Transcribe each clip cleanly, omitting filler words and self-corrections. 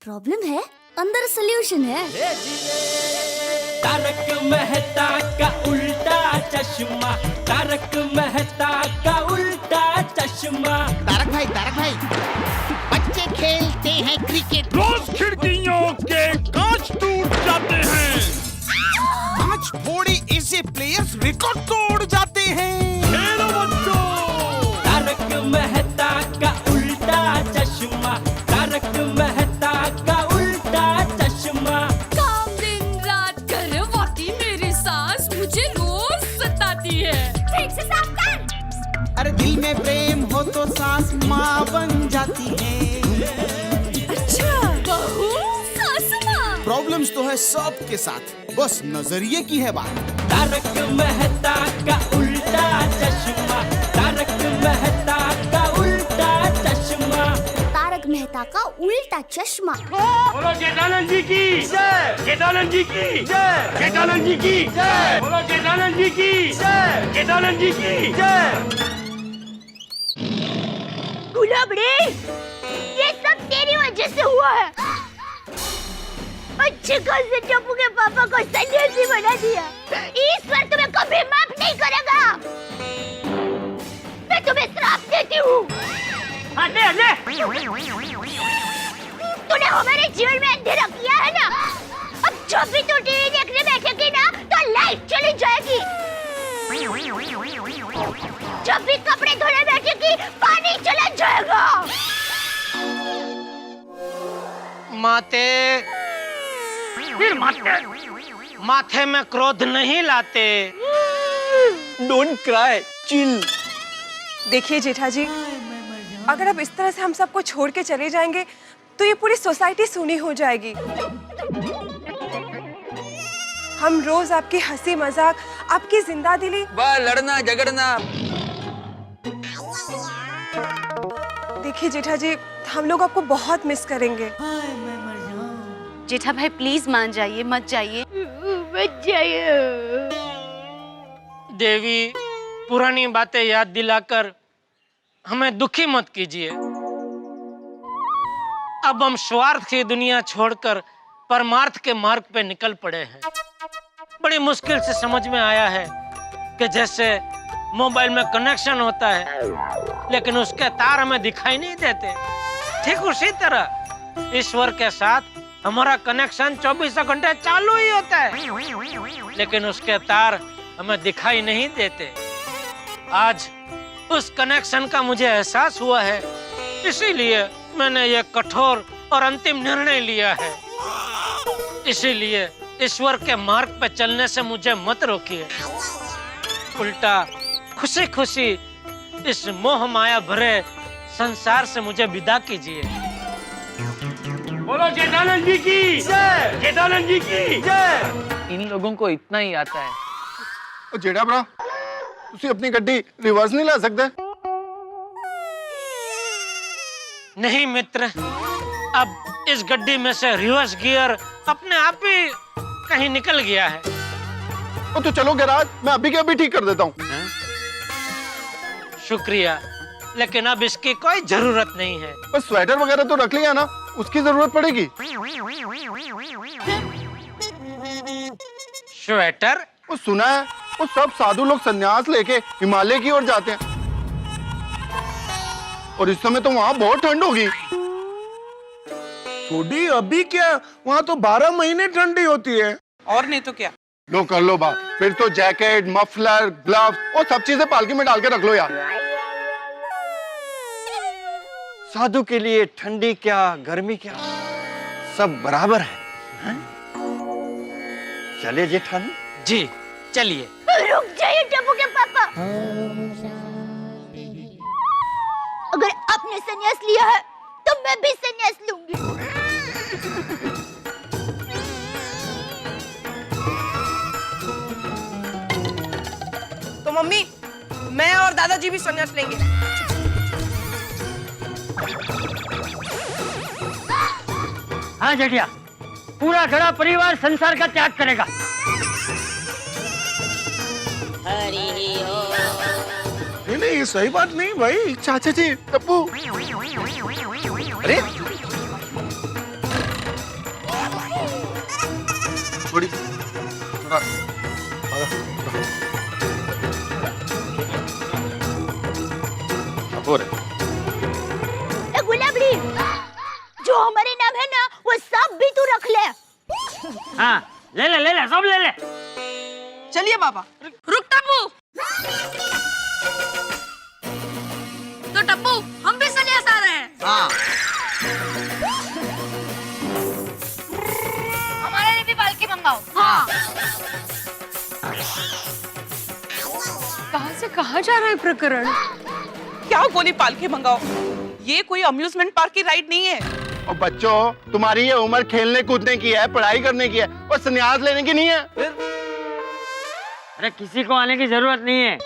Problem है, अंदर solution है। तारक मेहता का उल्टा चश्मा, तारक मेहता का उल्टा चश्मा। तारक भाई, बच्चे खेलते हैं क्रिकेट, रोज खिड़कियों के कांच टूट जाते हैं, आज थोड़े ऐसे प्लेयर्स रिकॉर्ड तोड़ जाते हैं। खेलो बच्चों। तारक मेहता का उल्टा चश्मा, तारक मेहता का उल्टा चश्मा। काम दिन रात करवाती मेरी सास मुझे रोज सताती है। ठीक से साफ कर। अरे दिल में प्रेम हो तो सास माँ बन जाती है। अच्छा, बहू सास माँ। प्रॉब्लम्स तो है सबके साथ, बस नजरिए की है बात। तारक मेहता का उल्टा चश्मा, तारक मेहता का उल्टा चश्मा। तारक मेहता का उल्टा चश्मा। बोलो जेठानंद जी की जय, जेठानंद जी की जय, जेठानंद जी की जय, बोलो जेठानंद जी की जय, जेठानंद जी की जय। गुलाबड़ी, ये सब तेरी वजह से हुआ है। अच्छे खासे टप्पू के पापा को सन्यासी बना दिया। ईश्वर तुम्हें कभी माफ नहीं करेगा। मैं तुम्हें श्राप देती हूँ। तूने हमारे जीवन में अंधेरा किया है ना, अब जब भी तू टीवी देखने बैठेगी ना तो लाइट चली जाएगी। जब भी कपड़े धोने बैठेगी पानी चला जाएगा। माते फिर माथे में क्रोध नहीं लाते। Don't cry, chill. देखिए जेठा जी, अगर आप इस तरह से हम सबको छोड़ के चले जाएंगे तो ये पूरी सोसाइटी सूनी हो जाएगी। हम रोज आपकी हंसी मजाक, आपकी जिंदा दिली, लड़ना झगड़ना। देखिए जेठा जी, हम लोग आपको बहुत मिस करेंगे। जेठा भाई प्लीज मान जाइए, मत जाइए। देवी, पुरानी बातें याद दिलाकर हमें दुखी मत कीजिए। अब हम स्वार्थ की दुनिया छोड़कर परमार्थ के मार्ग पे निकल पड़े हैं। बड़ी मुश्किल से समझ में आया है कि जैसे मोबाइल में कनेक्शन होता है लेकिन उसके तार हमें दिखाई नहीं देते, ठीक उसी तरह ईश्वर के साथ हमारा कनेक्शन 24 घंटे चालू ही होता है लेकिन उसके तार हमें दिखाई नहीं देते। आज उस कनेक्शन का मुझे एहसास हुआ है, इसीलिए मैंने ये कठोर और अंतिम निर्णय लिया है। इसीलिए ईश्वर के मार्ग पर चलने से मुझे मत रोकिए, उल्टा खुशी खुशी इस मोह माया भरे संसार से मुझे विदा कीजिए। बोलो जेठानंद जी की जय, जेठानंद जी की जय। इन लोगों को इतना ही आता है। जेठा भरा, तुसी अपनी गड्डी रिवर्स नहीं ला सकते? नहीं मित्र, अब इस गड्डी में से रिवर्स गियर अपने आप ही कहीं निकल गया है। तो चलो गैराज, मैं अभी के अभी ठीक कर देता हूँ। शुक्रिया, लेकिन अब इसकी कोई जरूरत नहीं है। बस स्वेटर वगैरह तो रख लिया ना, उसकी जरूरत पड़ेगी। स्वेटर? वो सुना है, वो सब साधु लोग संन्यास लेके हिमालय की ओर जाते हैं और इस समय तो वहाँ बहुत ठंड होगी। छोड़ी, अभी क्या, वहाँ तो 12 महीने ठंडी होती है। और नहीं तो क्या। लो कर लो बात, फिर तो जैकेट, मफलर, ग्लव्स और सब चीजें पालकी में डाल के रख लो यार। साधु के लिए ठंडी क्या गर्मी क्या, सब बराबर है। चले जेठानी जी चलिए। रुक जाइए टप्पू के पापा, अगर आपने संन्यास लिया है तो मैं भी संन्यास लूंगी। तो मम्मी, मैं और दादाजी भी संन्यास लेंगे। हाँ जेठिया, पूरा खड़ा परिवार संसार का त्याग करेगा। नहीं, ये सही बात नहीं भाई। चाचा जी, टप्पू। अरे थोड़ी थोड़ा हो रहा ए गुलाबड़ी, जो हमारे नाम है ना वो सब भी तू रख ले। हाँ ले ले सब ले ले। चलिए बाबा। रुक टप्पू। तो टप्पू हम भी संन्यास आ रहे हैं। हाँ हमारे लिए भी पालकी मंगाओ। हाँ। कहाँ से कहाँ जा रहा है प्रकरण? क्या बोली पालकी मंगाओ? ये कोई अम्यूजमेंट पार्क की राइड नहीं है। और बच्चों, तुम्हारी ये उम्र खेलने कूदने की है, पढ़ाई करने की है, और संन्यास लेने की नहीं है। अरे किसी को आने की जरूरत नहीं है,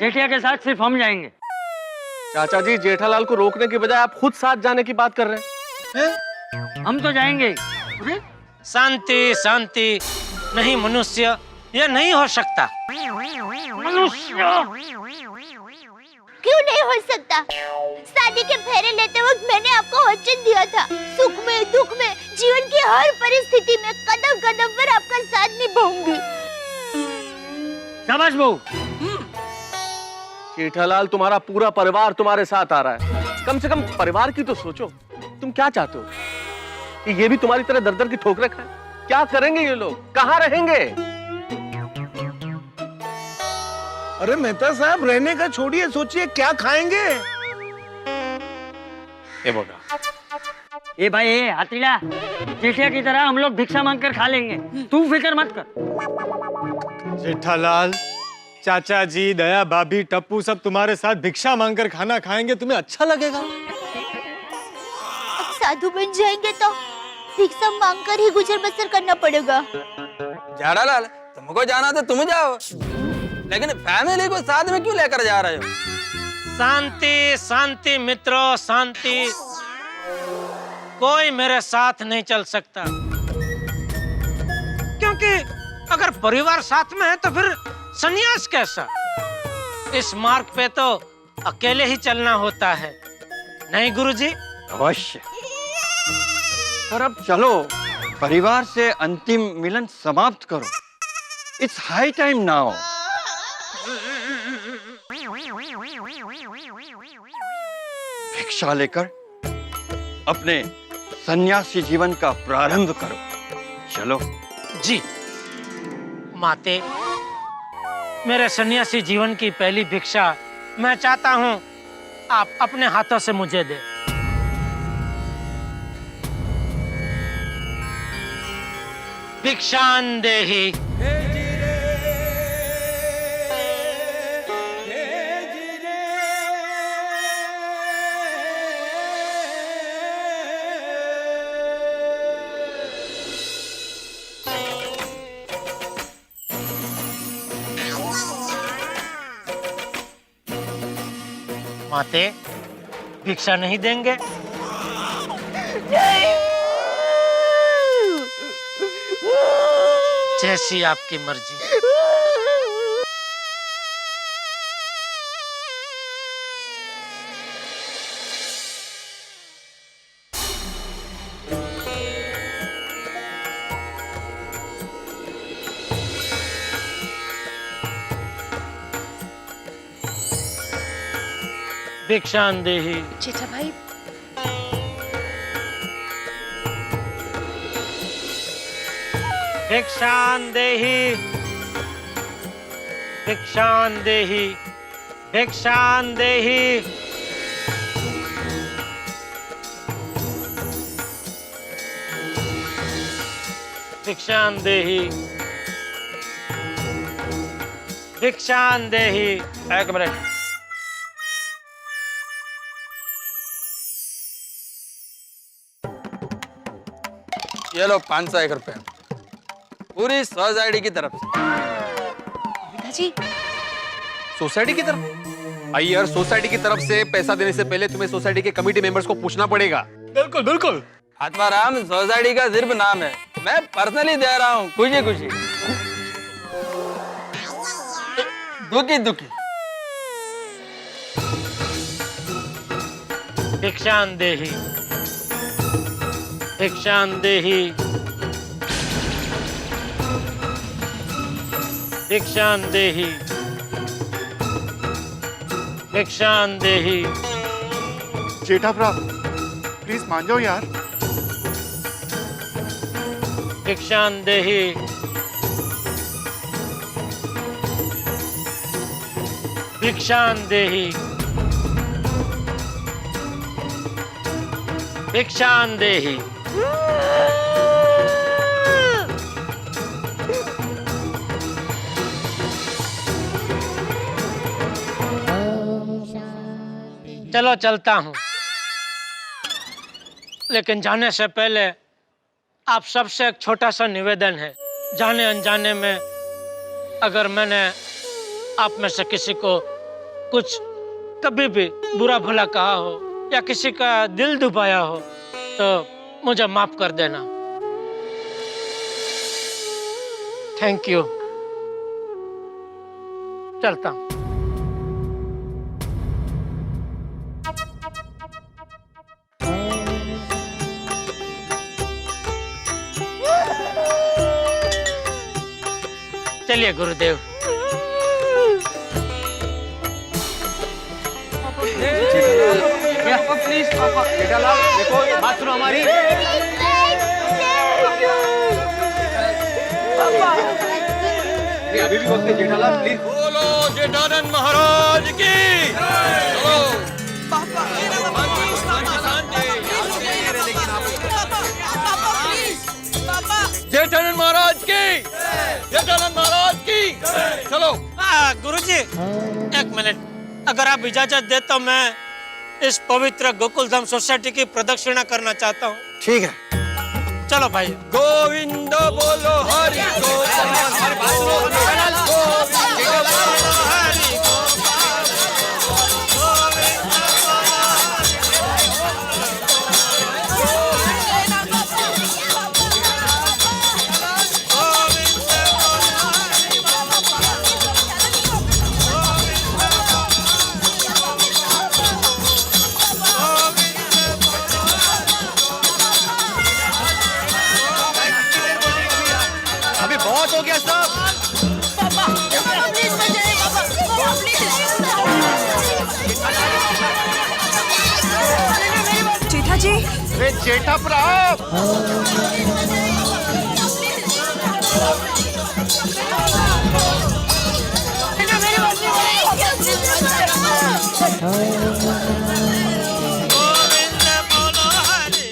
जेठिया के साथ सिर्फ हम जाएंगे। चाचा जी, जेठालाल को रोकने के बजाय आप खुद साथ जाने की बात कर रहे हैं। हम तो जाएंगे। शांति शांति, नहीं मनुष्य, यह नहीं हो सकता। क्यों नहीं हो सकता? शादी के फेरे लेते वक्त मैंने आपको वचन दिया था, सुख में दुख में जीवन की हर परिस्थिति में कदम कदम पर आपका साथ निभाऊंगी। शाबाश बहू। जेठालाल, तुम्हारा पूरा परिवार तुम्हारे साथ आ रहा है, कम से कम परिवार की तो सोचो। तुम क्या चाहते हो कि ये भी तुम्हारी तरह दर दर की ठोकरें खाएं? क्या करेंगे ये लोग, कहाँ रहेंगे? अरे मेहता साहब, रहने का छोड़िए, सोचिए क्या खाएंगे। ये बोला ए भाई ए हाथीला, जेठिया की तरह हम लोग भिक्षा मांगकर खा लेंगे, तू फिक्र मत कर। जेठालाल, चाचा जी, दया भाभी, टप्पू सब तुम्हारे साथ भिक्षा मांगकर खाना खाएंगे, तुम्हें अच्छा लगेगा? साधु बन जाएंगे तो भिक्षा मांगकर ही गुजर बसर करना पड़ेगा। जेठालाल, तुमको जाना तो तुम जाओ, लेकिन फैमिली को साथ में क्यों लेकर जा रहे हो? शांति शांति मित्रों, शांति। कोई मेरे साथ नहीं चल सकता, क्योंकि अगर परिवार साथ में है तो फिर संन्यास कैसा? इस मार्ग पे तो अकेले ही चलना होता है, नहीं गुरुजी? अवश्य। पर अब चलो, परिवार से अंतिम मिलन समाप्त करो। It's high time now. भिक्षा लेकर अपने सन्यासी जीवन का प्रारंभ करो। चलो। जी माते, मेरे सन्यासी जीवन की पहली भिक्षा मैं चाहता हूँ आप अपने हाथों से मुझे दे। भिक्षान देहि। माते, भिक्षा नहीं देंगे? जैसी आपकी मर्जी। भिक्षान देहि। जेठा भाई, भिक्षान देहि। भिक्षान देहि। भिक्षान देहि। भिक्षान देहि। भिक्षान देहि। एक मिनट। ये लो 501 रुपए, पूरी सोसाइटी की तरफ से। पिताजी, सोसाइटी की तरफ? आई यार, सोसाइटी की तरफ से पैसा देने से पहले तुम्हें सोसाइटी के कमेटी मेंबर्स को पूछना पड़ेगा। बिल्कुल बिल्कुल। आत्माराम, सोसाइटी का सिर्फ नाम है, मैं पर्सनली दे रहा हूँ, खुशी खुशी। दुखी दुखी। भिक्षान देहि। भिक्षान देहि। भिक्षां देहि, भिक्षां देहि। जेठा भ्रा प्लीज मान जाओ यार। भिक्षां देहि, भिक्षां देहि, भिक्षां देहि। चलो चलता हूँ, लेकिन जाने से पहले आप सबसे एक छोटा सा निवेदन है। जाने अनजाने में अगर मैंने आप में से किसी को कुछ कभी भी बुरा भला कहा हो या किसी का दिल दुखाया हो तो मुझे माफ कर देना। Thank you. चलता हूँ। चलिए गुरुदेव। प्लीज पापा, जेठालाल देखो बात सुनो हमारी। अभी भी वक्त है जेठालाल, प्लीज। बोलो जेठानंद महाराज की। जेठानंद महाराज की, जेठानंद महाराज की। चलो। गुरुजी एक मिनट, अगर आप इजाजत दे तो मैं इस पवित्र गोकुलधाम सोसाइटी की प्रदक्षिणा करना चाहता हूँ। ठीक है, चलो भाई। गोविंद बोलो हरि जेठा जी। जेठा भ्रा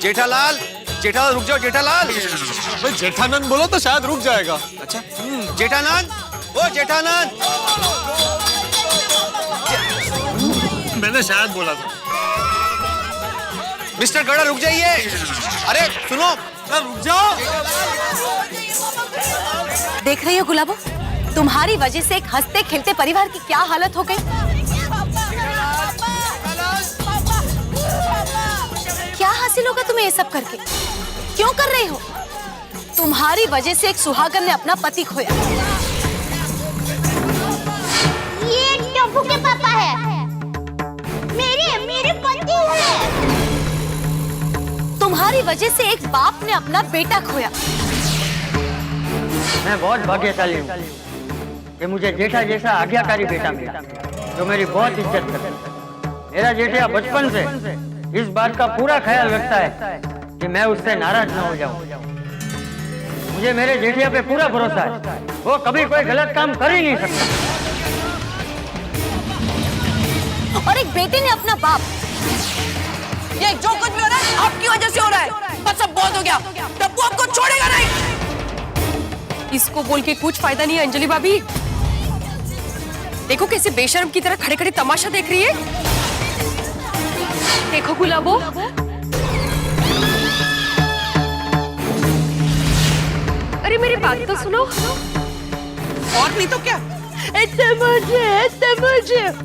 जेठालाल, जेठालाल रुक जाओ जेठालाल। भाई जेठानंद बोलो तो शायद रुक जाएगा। अच्छा जेठानंद, ओ जेठानंद। मैंने शायद बोला था। मिस्टर गड़ा रुक जाइए। अरे सुनो, रुक जाओ। देख रही हो गुलाबो, तुम्हारी वजह से एक हंसते खेलते परिवार की क्या हालत हो गई। क्या हासिल होगा तुम्हें ये सब करके? क्यों कर रही हो? तुम्हारी वजह से एक सुहागन ने अपना पति खोया। ये टप्पू के पापा है। मेरे पति है। तुम्हारी वजह से एक बाप ने अपना बेटा खोया। मैं बहुत भाग्यशाली हूँ कि मुझे जेठा जैसा आज्ञाकारी बेटा मिला जो मेरी बहुत इज्जत करता है। मेरा जेठा बचपन से इस बात का पूरा ख्याल रखता है कि मैं उससे नाराज न हो जाऊं। मुझे मेरे जेठिया पे पूरा भरोसा है, वो कभी कोई गलत काम कर ही नहीं सकता। और एक बेटे ने अपना बाप। ये जो कुछ भी हो रहा है आपकी वजह से हो रहा है। बस अब बहुत हो गया, टप्पू आपको छोड़ेगा नहीं। इसको बोल के कुछ फायदा नहीं है अंजलि भाभी। देखो कैसे बेशर्म की तरह खड़े खड़े तमाशा देख रही है। देखो गुलाबो, अरे मेरी बात तो सुनो। और नहीं तो क्या?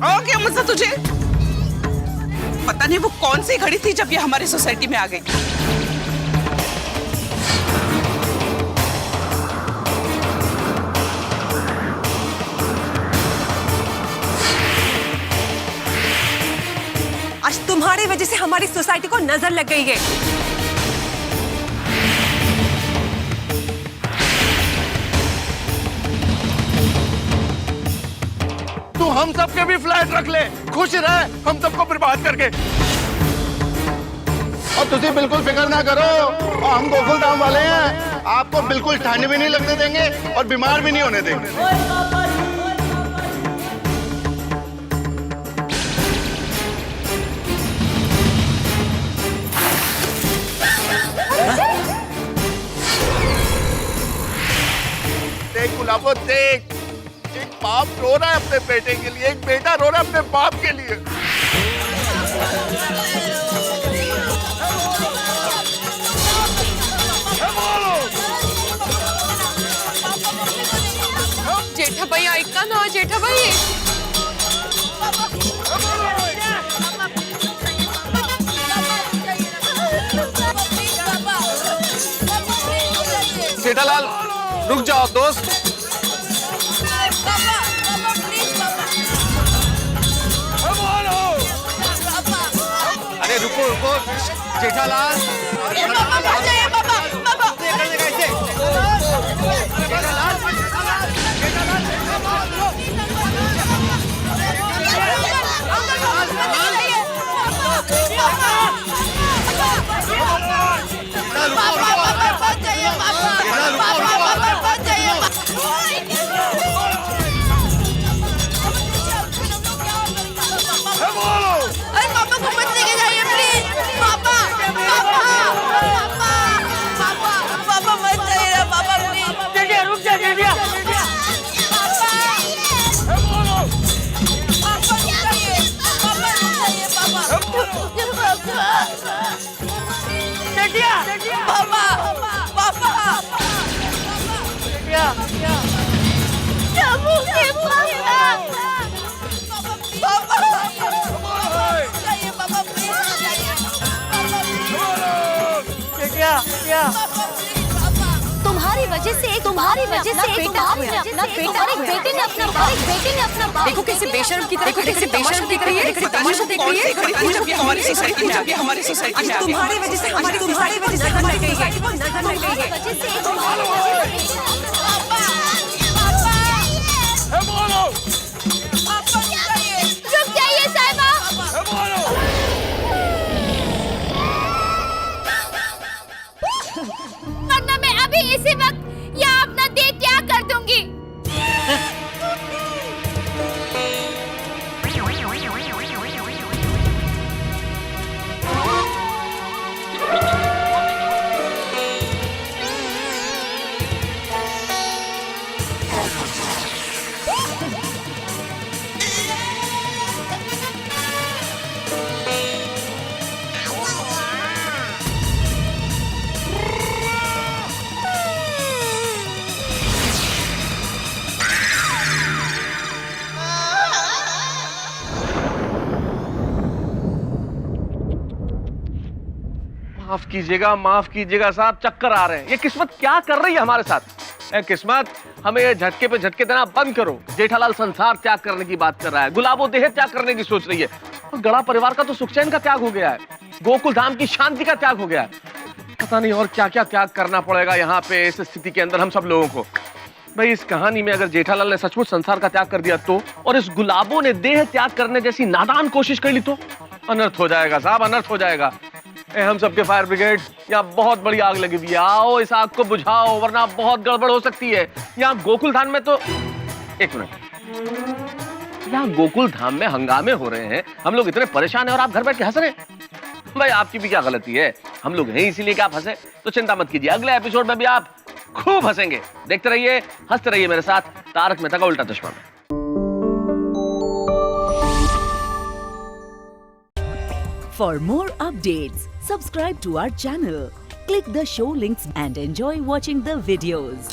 और क्या मजा तुझे? पता नहीं वो कौन सी घड़ी थी जब ये हमारी सोसाइटी में आ गई। आज तुम्हारी वजह से हमारी सोसाइटी को नजर लग गई है। हम सबके भी फ्लैट रख ले, खुश रहे हम सबको बर्बाद करके। और तुझे बिल्कुल फिक्र ना करो, और हम गोकुल धाम वाले हैं, आपको बिल्कुल ठंड भी नहीं लगने देंगे और बीमार भी नहीं होने देंगे। देख गुलाबो देख, एक बाप रो रहा है अपने बेटे के लिए, एक बेटा रो रहा है अपने बाप के लिए। जेठाबाई ऐका ना, जेठाबाई जेठालाल रुक जाओ दोस्त। अरे रुको रुको जेठालाल, अरे पापा को मत लेके जाइए प्लीज, पापा पापा मत जाइए ना पापा प्लीज। रुक जा जेठिया। तुम्हारी वजह से एक बेटा अपना देखो कैसे बेशर्म की तरह, कैसे बेशर्म दिख रही है, तमाशा देख रही है। हमारी सोसाइटी में आगे, हमारी सोसाइटी में तुम्हारी वजह से नजर लग गई है। रुक जाइए साहिबा। वरना मैं अभी इसी वक्त यहाँ अपना देह त्याग कर दूंगी। माफ कीजिएगा साहब, चक्कर आ रहे हैं। ये किस्मत क्या कर रही है हमारे साथ? ए किस्मत, हमें ये झटके पे झटके देना बंद करो। जेठालाल संसार त्याग करने की बात कर रहा है, गुलाबो देह त्याग करने की सोच रही है, और गड़ा परिवार का तो सुख चैन का त्याग हो गया है, गोकुल धाम की शांति का त्याग हो गया है। पता नहीं और क्या क्या त्याग करना पड़ेगा यहाँ पे इस स्थिति के अंदर हम सब लोगों को। भाई इस कहानी में अगर जेठालाल ने सचमुच संसार का त्याग कर दिया तो, और इस गुलाबो ने देह त्याग करने जैसी नादान कोशिश कर ली तो अनर्थ हो जाएगा साहब, अनर्थ हो जाएगा। हम सबके फायर ब्रिगेड, यहाँ बहुत बड़ी आग लगी हुई है, आओ इस आग को बुझाओ वरना बहुत गड़बड़ हो सकती है। यहाँ गोकुल धाम में तो, एक मिनट, यहाँ गोकुल धाम में हंगामे हो रहे हैं, हम लोग इतने परेशान हैं और आप घर बैठ के हंस रहे हैं। भाई आपकी भी क्या गलती है, हम लोग हैं इसीलिए कि आप हंसे, तो चिंता मत कीजिए, अगले एपिसोड में भी आप खूब हंसेंगे। देखते रहिए, हंसते रहिए मेरे साथ तारक मेहता का उल्टा चश्मा में। For more updates, subscribe to our channel, click the show links and enjoy watching the videos.